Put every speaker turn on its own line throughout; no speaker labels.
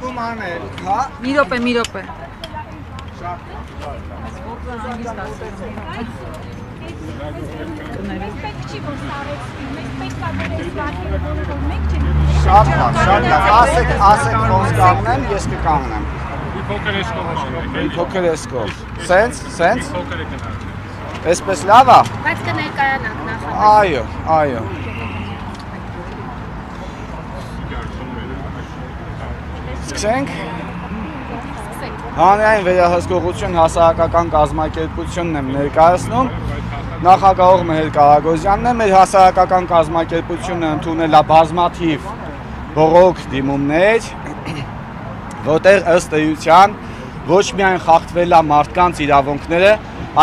Ուզում անել, հա։
Մի րոպե։
Շատ լավ։ Ասեք ոնց կանգնեմ, ես կկանգնեմ։ Մի փոքր էսկով։ Սենց։ Էսպես լավ է։
Բայց կներկայանանք նախապես։
Այո։ Սկսենք։ Հանրային վերահսկողություն հասարակական կազմակերպությունն եմ ներկայացնում։ Նախագահող Մհեր Կարագոզյանն է, մեր հասարակական կազմակերպությունը ընդունել է բազմաթիվ բողոք դիմումներ, որտեղ ըստ էության ոչ միայն խախտվել է մարդկանց իրավունքները,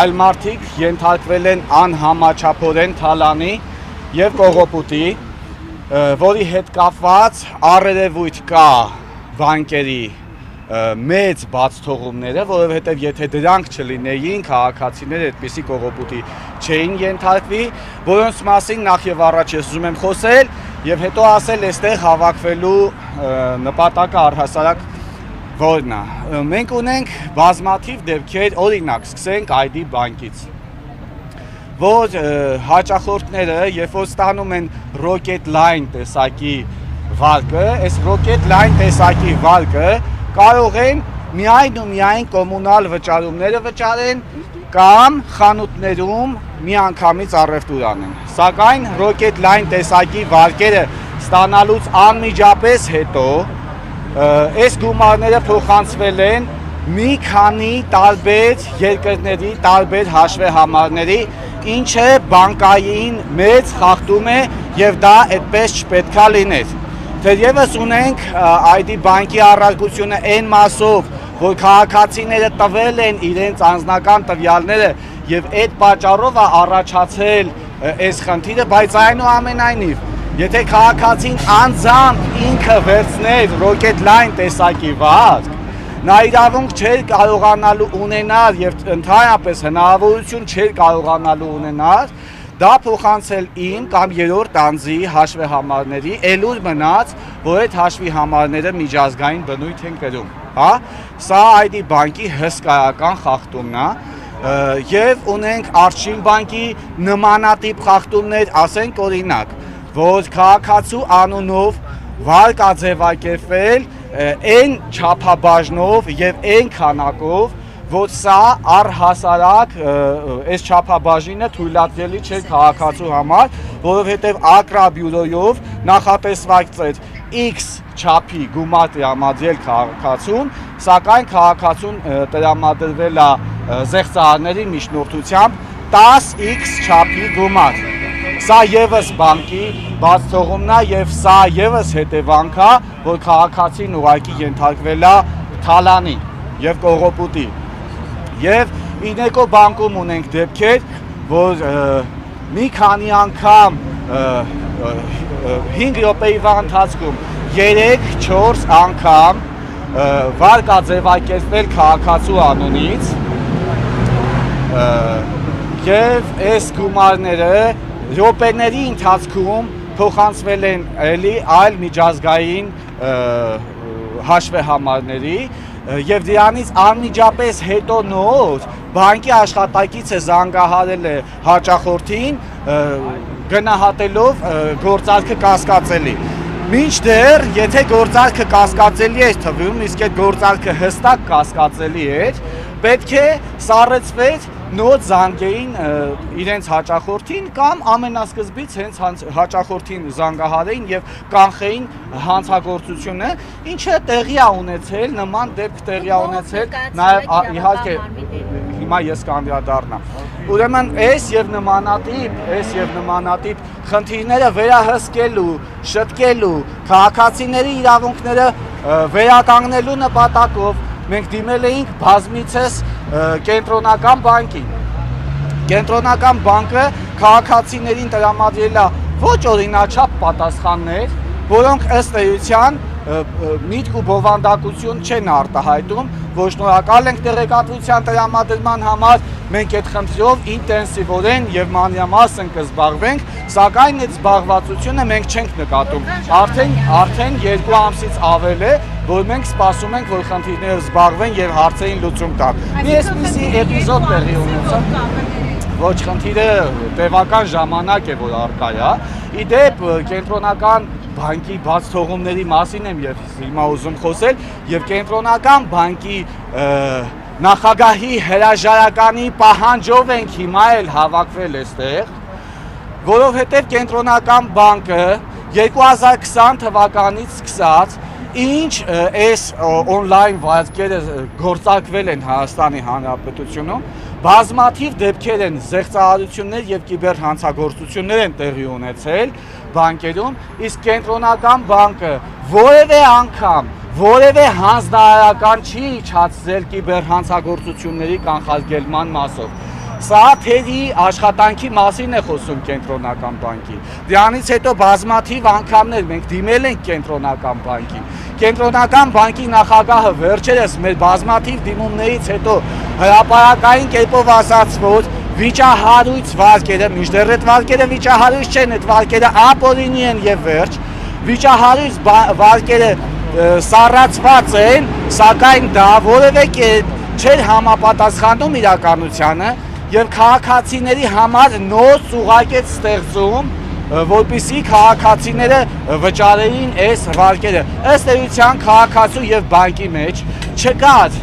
այլ մարդիկ ենթարկվել են անհամաչափորեն թալանի եւ կողոպուտի, որի հետ կապված առերևույթ կա բանկերի մեծ բացթողումները, որովհետև եթե դրանք չլինեին, քաղաքացիները այդպիսի կողոպուտի չէին ենթարկվի, որոնց մասին նախ եւ առաջ ես ուզում եմ խոսել եւ հետո ասել այստեղ հավաքվելու նպատակը առհասարակ որն է։ Մենք ունենք բազմաթիվ դեպքեր, օրինակ, սկսենք ID բանկից, որ հաճախորդները, երբ որ ստանում են Rocket Line տեսակի վարկը, այս Rocket Line տեսակի վարկը կարող են միայն ու միայն կոմունալ վճարումները վճարեն կամ խանութներում միանգամից առևտուր անեն։ Սակայն Rocket Line տեսակի վարկերը ստանալուց անմիջապես հետո այս գումարները փոխանցվել են մի քանի տարբեր երկրների, տարբեր հաշվեհամարների, ինչը բանկային մեծ խախտում է եւ դա այդպես չպետք է լիներ։ Թերևս ունենք ID բանկի առարկությունը այն մասով, որ քաղաքացիները տվել են իրենց անձնական տվյալները եւ այդ պատճառով է առաջացել այս խնդիրը, բայց այնուամենայնիվ, եթե քաղաքացին անձամբ ինքը վերցներ Rocket Line տեսակի վարկ, նա իրավունք չէր կարողանալու ունենալ եւ ընդհանրապես հնարավորություն չէր կարողանալու ունենալ դա փոխանցել իմ կամ երրորդ անձի հաշվեհամարների, ելույթ մնաց, որ այդ հաշվի միջազգային բնույթ են կրում, հա? Սա ID բանկի հսկայական խախտումն է, եւ ունենք Արչին բանկի նմանատիպ խախտումներ, ասենք օրինակ, որ քաղաքացու անունով վարկ է ձևակերպվել այն չափաբաժնով եւ այն քանակով, որ սա առհասարակ այս չափաբաժինը թույլատրելի չէ քաղաքացու համար, որովհետև Ակրա բյուրոյով նախատեսված էր X չափի գումար տրամադրել քաղաքացուն, սակայն քաղաքացուն տրամադրվել է զեղծարարների միջնորդությամբ 10X չափի գումար։ Սա եւս բանկի բացթողումն է եւ սա եւս հետևանք է, որ քաղաքացին ուղղակի ենթարկվել է թալանի եւ կողոպուտի։ Եվ Իդեկո բանկում ունենք դեպքեր, որ մի քանի անգամ 5 րոպեի ընթացքում 3-4 անգամ վարկ է ձևակերպվել քաղաքացու անունից եւ այս գումարները րոպեների ընթացքում փոխանցվել են այլ միջազգային հաշվեհամարների եւ դրանից անմիջապես հետո նոր բանկի աշխատակիցը զանգահարել է հաճախորդին գնահատելով գործարքը կասկածելի։ Մինչդեռ, եթե գործարքը կասկածելի էր թվում, իսկ այդ գործարքը հստակ կասկածելի էր, պետք է սառեցվեր նոր զանգեին իրենց հաճախորդին կամ ամենասկզբից հենց հաճախորդին զանգահարեին եւ կանխեին հանցագործությունը, ինչը տեղի է ունեցել, նման դեպք տեղի է ունեցել, նաեւ իհարկե հիմա ես կանդրադառնամ։ Ուրեմն այս եւ նմանատիպ խնդիրները վերահսկելու, շտկելու, քաղաքացիների իրավունքները վերականգնելու նպատակով մենք դիմել էինք բազմիցս կենտրոնական բանկին։ Կենտրոնական բանկը քաղաքացիներին տրամադրել է ոչ օրինաչափ պատասխաններ, որոնք ըստ էության միտք ու բովանդակություն չեն արտահայտում, որ շնորհակալ ենք տեղեկատվության տրամադրման համար, մենք այդ խնդրով ինտենսիվորեն եւ մանրամասն կզբաղվենք, սակայն այդ զբաղվածությունը մենք չենք նկատում։ Արդեն 2 ամսից ավել է, որ մենք սպասում ենք, որ խնդիրները զբաղվեն եւ հարցերին լուծում տան։ Մի այսպիսի էպիզոդ տեղի ունեցավ, ոչ խնդիրը տևական ժամանակ է, որ առկա է։ Իդեպ կենտրոնական բանկի բաց թողումների մասին եմ եւ հիմա ուզում խոսել եւ կենտրոնական բանկի նախագահի հրաժարականի պահանջով ենք հիմա էլ հավաքվել այստեղ, որովհետեւ կենտրոնական բանկը 2020 թվականից սկսած ինչ այս on-line վարկերը գործարկվել են Հայաստանի Հանրապետությունում, բազմաթիվ դեպքեր են զեղծարարություններ եւ կիբերհանցագործություններ են տեղի ունեցել բանկերում, իսկ կենտրոնական բանկը որևէ անգամ որևէ հանձնարարական չի իջացրել կիբերհանցագործությունների կանխարգելման մասով։ Սա թերի աշխատանքի մասին է խոսում կենտրոնական բանկի։ Դրանից հետո բազմաթիվ անգամներ մենք դիմել ենք կենտրոնական բանկին։ Կենտրոնական բանկի նախագահը վերջերս մեր բազմաթիվ դիմումներից հետո հրապարակային կերպով ասաց, որ վիճահարույց վարկերը, մինչդեռ այդ վարկերը վիճահարույց չեն, այդ վարկերը ապօրինի են եւ վերջ, վիճահարույց վարկերը սառացված են, սակայն դա որևէ կերպ չէր համապատասխանում իրականությանը եւ քաղաքացիների համար նոր ծուղակ ստեղծում, որպեսզի քաղաքացիները վճարեին այս վարկերը։ Ըստ էության քաղաքացու եւ բանկի մեջ չկար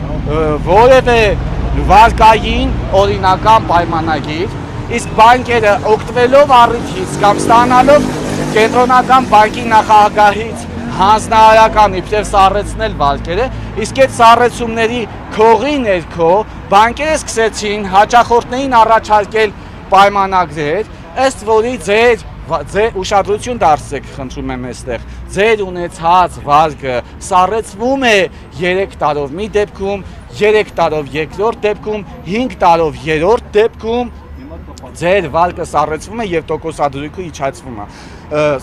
որևէ վարկային օրինական պայմանագիր, իսկ բանկերը օգտվելով առիթից կամ ստանալով կենտրոնական բանկի նախագահից հանձնարարական իբրև սառեցնել վարկերը, իսկ այդ սառեցումների քողի ներքո բանկերը սկսեցին հաճախորդներին առաջարկել պայմանագրեր, ըստ որի ձեր ուշադրություն դարձեք, խնդրում եմ այստեղ, ձեր ունեցած վարկը սառեցվում է 3 տարով մի դեպքում, 3 տարով երկրորդ դեպքում, 5 տարով երրորդ դեպքում ձեր վարկը սառեցվում է եւ տոկոսադրույքը իջացվում է։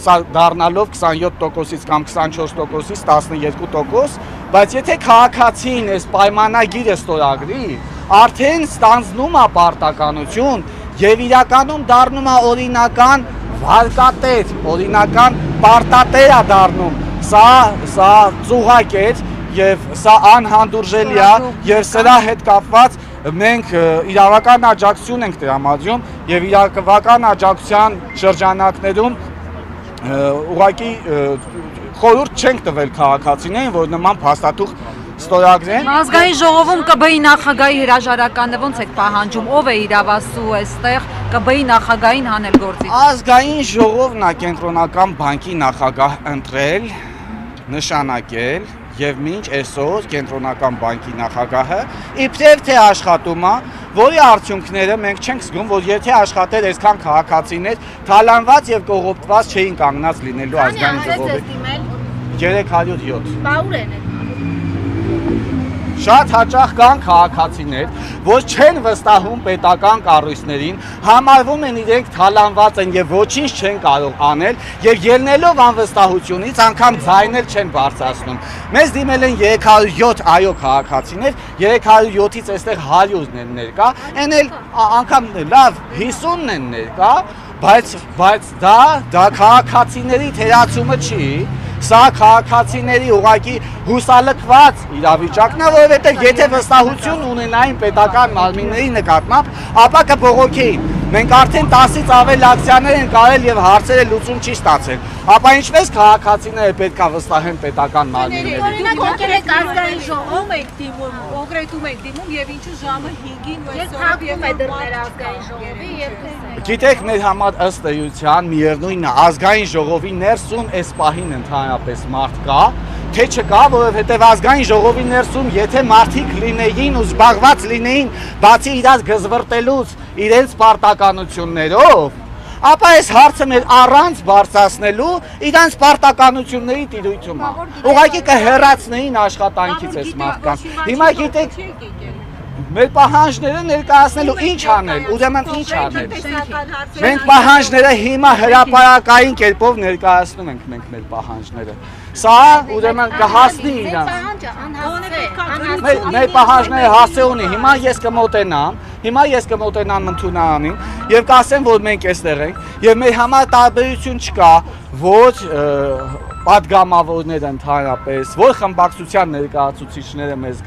Սա դառնալով 27%-ից կամ 24%-ից 12%, բայց եթե քաղաքացին այս պայմանագիրը ստորագրի, արդեն ստանձնում է պարտականություն եւ իրականում դառնում է օրինական վարկատեր, օրինական պարտատեր է դառնում։ Սա ծուղակ է եւ սա անհանդուրժելի է եւ սրա հետ կապված մենք իրավական աջակցություն ենք տրամադրում եւ իրավական աջակցության շրջանակներում ուղղակի խորհուրդ չենք տվել քաղաքացիներին, որ նման փաստաթուղթ ստորագրեն։
Ազգային ժողովում ԿԲ-ի նախագահի հրաժարականը ոնց եք պահանջում, ով է իրավասու այստեղ ԿԲ-ի նախագահին հանել գործից։
Ազգային ժողովն է կենտրոնական բանկի նախագահ ընտրել, նշանակել եւ մինչ այսօր կենտրոնական բանկի նախագահը իբրև թե աշխատում է, որի արդյունքները մենք չենք զգում, որ եթե աշխատեր այսքան քաղաքացիներ թալանված եւ կողոպտված չէին կանգնած լինելու ազգային ժողովի։ 307։
Բա ուր են։
Շատ հաճախ կան քաղաքացիներ, որ չեն վստահում պետական կառույցներին, համարվում են իրենք թալանված են եւ ոչինչ չեն կարող անել եւ ելնելով անվստահությունից անգամ ձայնել չեն բարձրացնում։ Մեզ դիմել են 307 այո քաղաքացիներ, 307-ից այստեղ 100-ն են ներկա, այն էլ անգամ լավ 50-ն են ներկա, բայց դա քաղաքացիների թերացումը չի։ Սա քաղաքացիների ուղղակի հուսալքված իրավիճակն է, որովհետև եթե վստահություն ունենային պետական մարմինների նկատմամբ, ապա կբողոքեին։ Մենք արդեն 10-ից ավել ակցիաներ ենք արել եւ հարցերը լուծում չի ստացել։ Ապա ինչպես քաղաքացիները պետք է վստահեն պետական մարմիններին։
Օրինակ եկեք ազգային ժողով
եք դիմում, կոնկրետում եք դիմում եւ ինչու ժամը 5-ին ու
Ես փակում է դռները ազգային ժողովի եւ տեսեք։
Գիտեք, մեր համար ըստ էության միևնույնն է, ազգային ժողովի ներսում այս պահին ընդհանրապես մարդ կա, թե չկա, որովհետև ազգային ժողովի ներսում եթե մարդիկ լինեին ու զբաղված լինեին բացի իրաց գզվրտելուց իրենց պարտականություններով, ապա այս հարցը մեր առանց բարձրացնելու իրանց պարտականությունների տիրույթում է։ Ուղղակի կհեռացնեին աշխատանքից այս մարդկանց։ Հիմա գիտեք, մեր պահանջները ներկայացնելու ինչ անել, ուրեմն ինչ անել։ Մենք պահանջները հիմա հրապարակային կերպով ներկայացնում ենք մենք մեր պահանջները։ Սա ուրեմն կհասնի իրանց։ Մեր պահանջները հասցե ունի։ Հիմա ես կմոտենամ ընդունանին եւ կասեմ, որ մենք այստեղ ենք եւ մեր համար տարբերություն չկա, որ պատգամավորները ընդհանրապես, որ խմբակցության ներկայացուցիչները մեզ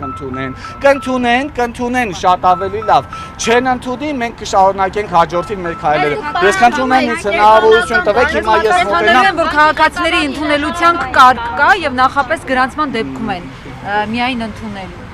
կընդունեն շատ ավելի լավ, չեն ընդունի, մենք կշարունակենք հաջորդին մեր քայլերը։ Ես խնդրում եմ ինձ հնարավորություն տվեք, հիմա ես
Խնդրում եմ, որ քաղաքացիների ընդունելության կարգ կա եւ նախապես գրանցման դեպքում են միայն ընդունելու։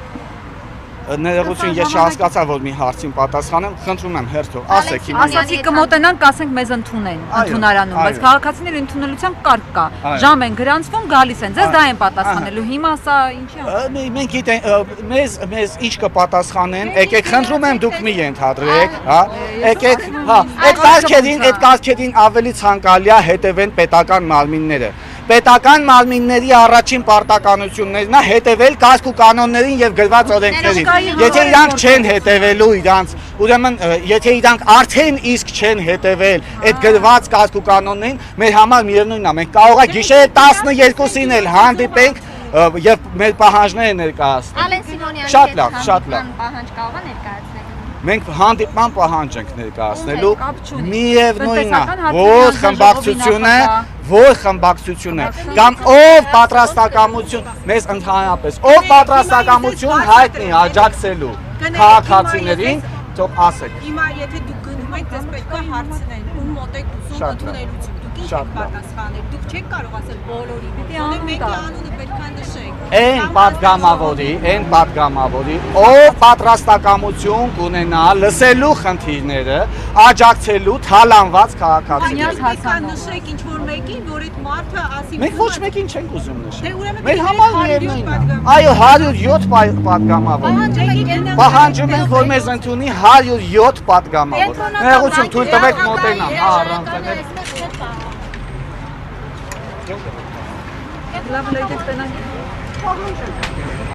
Ներողություն, ես չհասկացա, որ մի հարցին պատասխանեմ, խնդրում եմ հերթով, ասեք հիմա։
Ասացի կմոտենանք, ասենք մեզ ընդունեն ընդունարանում, բայց քաղաքացիների ընդունելության կարգ կա։ Ժամ են գրանցվում, գալիս են, ձեզ դա են պատասխանելու։ Հիմա սա ինչի՞ է։
Մենք գիտենք, մեզ ինչ կպատասխանեն, եկեք խնդրում եմ դուք մի ենթադրեք, հա, եկեք, հա, այդ կարգերին ավելի ցանկալի է հետևեն պետական մարմինները։ Պետական մարմինների առաջին պարտականություններն է հետևել կարգ ու կանոններին եւ գրված օրենքներին։ Եթե իրանք չեն հետևելու իրանց, ուրեմն եթե իրանք արդեն իսկ չեն հետևել այդ գրված կարգ ու կանոններին, մեր համար միևնույնն է, մենք կարող է գիշերը 12-ին էլ հանդիպենք եւ մեր պահանջները ներկայացնենք։
Ալեն Սիմոնյանի
Շատ լավ, շատ լավ։
Պահանջ կարող է ներկայացնել։
Մենք հանդիպման պահանջ ենք ներկայացնելու,
կապ չունի։
միևնույնն է,
Տնտեսական
որ խմբակցությունը կամ ով պատրաստակամություն, մեզ ընդհանրապես, ով պատրաստակամություն հայտնի աջակցելու քաղաքացիներին, թող ասեք։
Հիմա եթե դուք գնում եք, դες պետք է հարցնեն, ում մոտ եք ուզում ընդունելություն, դուք ինչ եք պատասխանել, դուք չեք կարող ասել բոլորին, մեկի անունը պետք է նշեք։
Այն պատգամավորի, ով պատրաստակամություն կունենա լսելու խնդիրները, աջակցելու թալանված քաղաքացիներին։
Պետք է նշեք ինչ-որ մեկին, որ այդ մարդը ասի։
Մենք ոչ մեկին չենք ուզում
Դե
նշել։
ուրեմն
Մեր համար միևնույնն է։
պատգամավոր։
Այո, 107 պատգամավոր։ Պահանջում ենք, որ մեզ ընդունի 107 պատգամավոր։ Ներողություն, թույլ տվեք մոտենամ, հա, առանց
Լավ, լեյդեք տնանք։